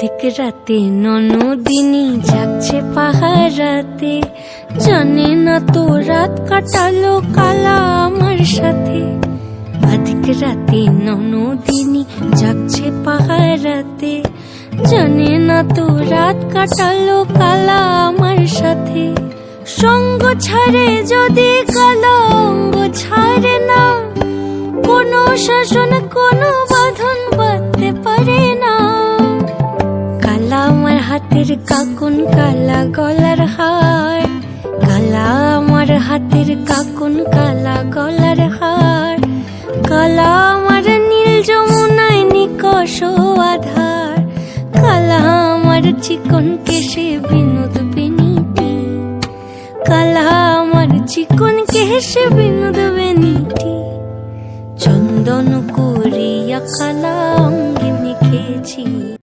অধিক রাতে ননদিনী যাচ্ছে পাহারাতে, জানে না তো রাত কাটালো কালা আমার সাথে। অধিক রাতে ননদিনী যাচ্ছে পাহারাতে, জানে না তো রাত কাটালো কালা আমার সাথে। সঙ্গ ছাড়ে যদি কালা অঙ্গ ছাড়ে না, কোনো শাসন কোনো বাঁধন বাঁধতে পারে না। কালা আমার হাতের কাকুন কালা গলার হার, কালা আমার হাতের কাকুন কালা গলার হার। কালা আমার নীল যমুনায় নিকষ আধার, কালা আমার চিকন কেশে বিনোদ বেনিটি। কালা আমার চিকন কেশে বিনোদ বেনিটি। চন্দন করিয়া কালা অঙ্গে মেখেছি।